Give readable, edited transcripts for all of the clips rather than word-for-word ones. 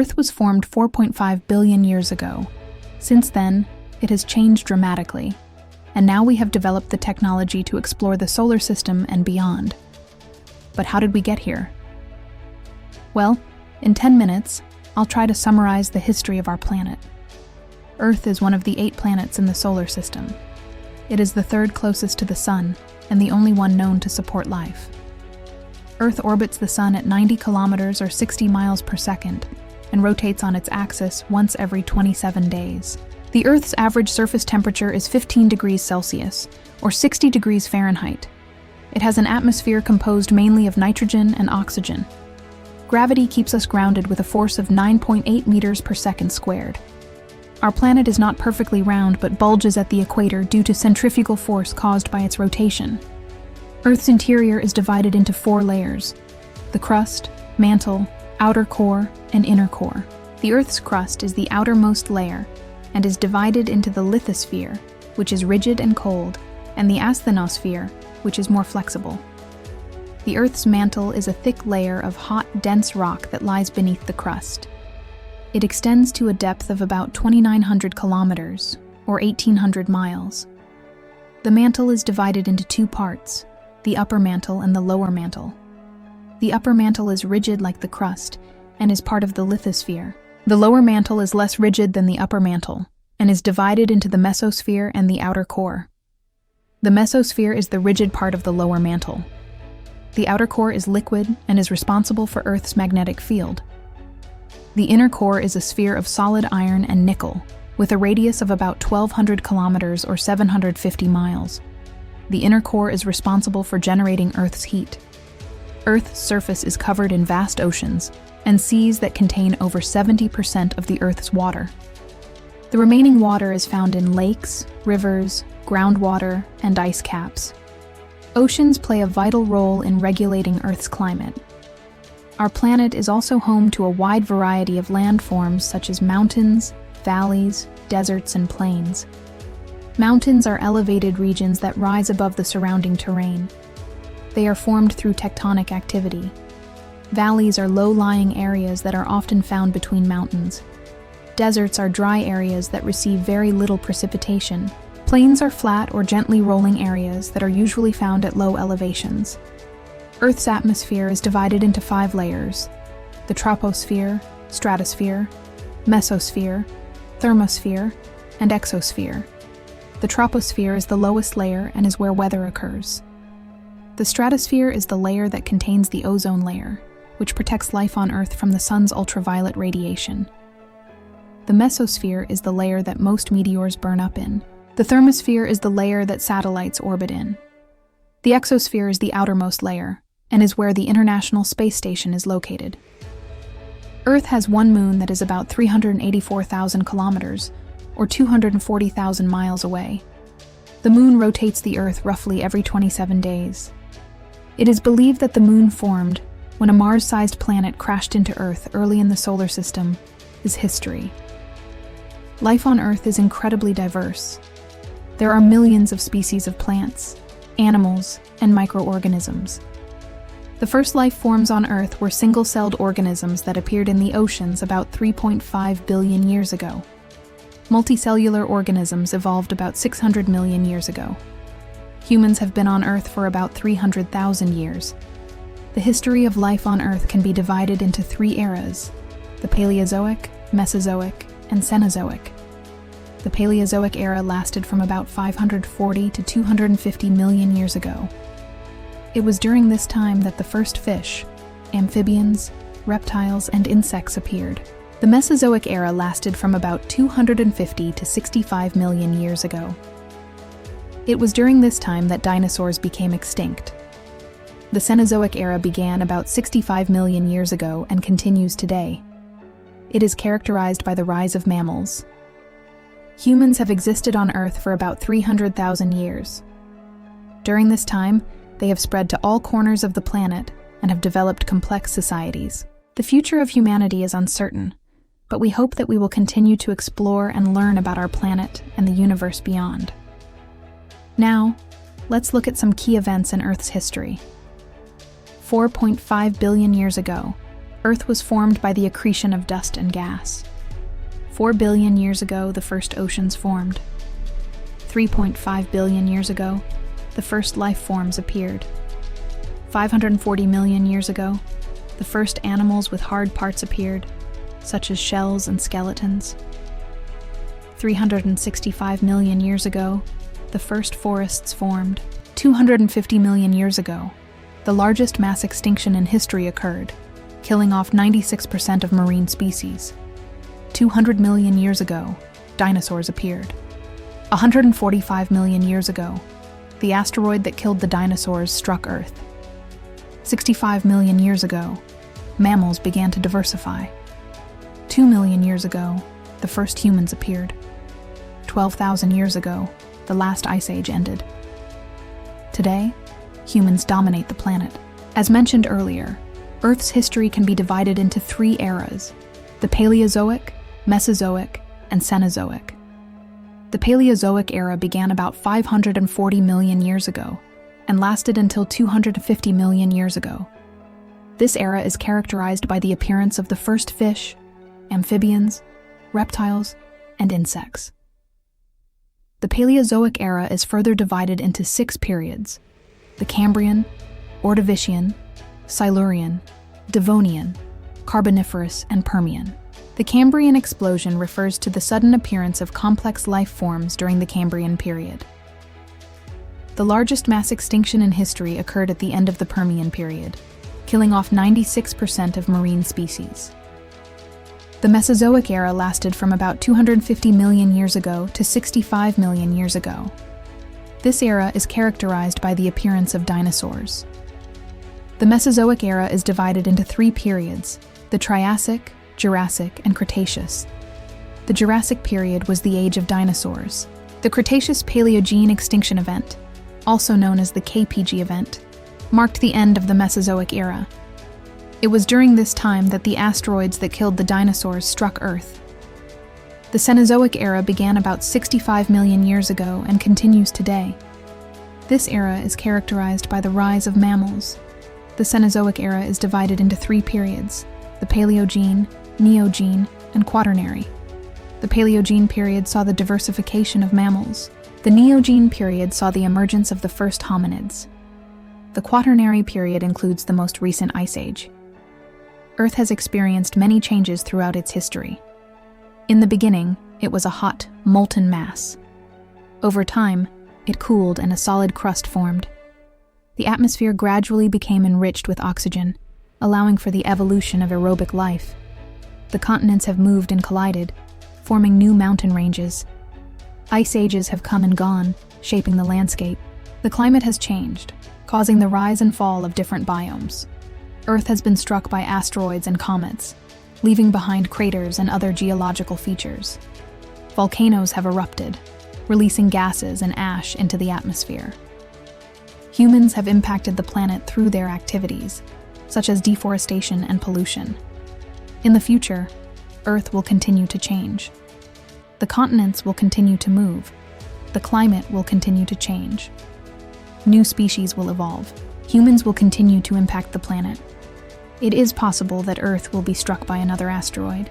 Earth was formed 4.5 billion years ago. Since then, it has changed dramatically, and now we have developed the technology to explore the solar system and beyond. But how did we get here? Well, in 10 minutes, I'll try to summarize the history of our planet. Earth is one of the 8 planets in the solar system. It is the third closest to the Sun, and the only one known to support life. Earth orbits the Sun at 90 kilometers or 60 miles per second, and rotates on its axis once every 27 days. The Earth's average surface temperature is 15 degrees Celsius, or 60 degrees Fahrenheit. It has an atmosphere composed mainly of nitrogen and oxygen. Gravity keeps us grounded with a force of 9.8 meters per second squared. Our planet is not perfectly round but bulges at the equator due to centrifugal force caused by its rotation. Earth's interior is divided into 4 layers: the crust, mantle, outer core, and inner core. The Earth's crust is the outermost layer and is divided into the lithosphere, which is rigid and cold, and the asthenosphere, which is more flexible. The Earth's mantle is a thick layer of hot, dense rock that lies beneath the crust. It extends to a depth of about 2,900 kilometers, or 1,800 miles. The mantle is divided into 2 parts, the upper mantle and the lower mantle. The upper mantle is rigid like the crust, and is part of the lithosphere. The lower mantle is less rigid than the upper mantle, and is divided into the mesosphere and the outer core. The mesosphere is the rigid part of the lower mantle. The outer core is liquid and is responsible for Earth's magnetic field. The inner core is a sphere of solid iron and nickel, with a radius of about 1,200 kilometers or 750 miles. The inner core is responsible for generating Earth's heat. Earth's surface is covered in vast oceans and seas that contain over 70% of the Earth's water. The remaining water is found in lakes, rivers, groundwater, and ice caps. Oceans play a vital role in regulating Earth's climate. Our planet is also home to a wide variety of landforms such as mountains, valleys, deserts, and plains. Mountains are elevated regions that rise above the surrounding terrain. They are formed through tectonic activity. Valleys are low-lying areas that are often found between mountains. Deserts are dry areas that receive very little precipitation. Plains are flat or gently rolling areas that are usually found at low elevations. Earth's atmosphere is divided into 5 layers: the troposphere, stratosphere, mesosphere, thermosphere, and exosphere. The troposphere is the lowest layer and is where weather occurs. The stratosphere is the layer that contains the ozone layer, which protects life on Earth from the sun's ultraviolet radiation. The mesosphere is the layer that most meteors burn up in. The thermosphere is the layer that satellites orbit in. The exosphere is the outermost layer, and is where the International Space Station is located. Earth has one moon that is about 384,000 kilometers, or 240,000 miles away. The moon rotates the Earth roughly every 27 days. It is believed that the moon formed when a Mars-sized planet crashed into Earth early in the solar system is history. Life on Earth is incredibly diverse. There are millions of species of plants, animals, and microorganisms. The first life forms on Earth were single-celled organisms that appeared in the oceans about 3.5 billion years ago. Multicellular organisms evolved about 600 million years ago. Humans have been on Earth for about 300,000 years. The history of life on Earth can be divided into 3 eras: the Paleozoic, Mesozoic, and Cenozoic. The Paleozoic era lasted from about 540 to 250 million years ago. It was during this time that the first fish, amphibians, reptiles, and insects appeared. The Mesozoic era lasted from about 250 to 65 million years ago. It was during this time that dinosaurs became extinct. The Cenozoic era began about 65 million years ago and continues today. It is characterized by the rise of mammals. Humans have existed on Earth for about 300,000 years. During this time, they have spread to all corners of the planet and have developed complex societies. The future of humanity is uncertain, but we hope that we will continue to explore and learn about our planet and the universe beyond. Now, let's look at some key events in Earth's history. 4.5 billion years ago, Earth was formed by the accretion of dust and gas. 4 billion years ago, the first oceans formed. 3.5 billion years ago, the first life forms appeared. 540 million years ago, the first animals with hard parts appeared, such as shells and skeletons. 365 million years ago, the first forests formed. 250 million years ago, the largest mass extinction in history occurred, killing off 96% of marine species. 200 million years ago, dinosaurs appeared. 145 million years ago, the asteroid that killed the dinosaurs struck Earth. 65 million years ago, mammals began to diversify. 2 million years ago, the first humans appeared. 12,000 years ago, the last ice age ended. Today, humans dominate the planet. As mentioned earlier, Earth's history can be divided into 3 eras: the Paleozoic, Mesozoic, and Cenozoic. The Paleozoic era began about 540 million years ago and lasted until 250 million years ago. This era is characterized by the appearance of the first fish, amphibians, reptiles, and insects. The Paleozoic era is further divided into 6 periods: the Cambrian, Ordovician, Silurian, Devonian, Carboniferous, and Permian. The Cambrian explosion refers to the sudden appearance of complex life forms during the Cambrian period. The largest mass extinction in history occurred at the end of the Permian period, killing off 96% of marine species. The Mesozoic era lasted from about 250 million years ago to 65 million years ago. This era is characterized by the appearance of dinosaurs. The Mesozoic era is divided into 3 periods: the Triassic, Jurassic, and Cretaceous. The Jurassic period was the age of dinosaurs. The Cretaceous-Paleogene extinction event, also known as the KPG event, marked the end of the Mesozoic era. It was during this time that the asteroids that killed the dinosaurs struck Earth. The Cenozoic era began about 65 million years ago and continues today. This era is characterized by the rise of mammals. The Cenozoic era is divided into 3 periods: the Paleogene, Neogene, and Quaternary. The Paleogene period saw the diversification of mammals. The Neogene period saw the emergence of the first hominids. The Quaternary period includes the most recent ice age. Earth has experienced many changes throughout its history. In the beginning, it was a hot, molten mass. Over time, it cooled and a solid crust formed. The atmosphere gradually became enriched with oxygen, allowing for the evolution of aerobic life. The continents have moved and collided, forming new mountain ranges. Ice ages have come and gone, shaping the landscape. The climate has changed, causing the rise and fall of different biomes. Earth has been struck by asteroids and comets, leaving behind craters and other geological features. Volcanoes have erupted, releasing gases and ash into the atmosphere. Humans have impacted the planet through their activities, such as deforestation and pollution. In the future, Earth will continue to change. The continents will continue to move. The climate will continue to change. New species will evolve. Humans will continue to impact the planet. It is possible that Earth will be struck by another asteroid.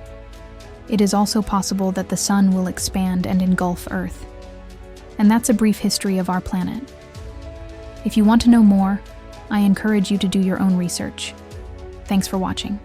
It is also possible that the sun will expand and engulf Earth. And that's a brief history of our planet. If you want to know more, I encourage you to do your own research. Thanks for watching.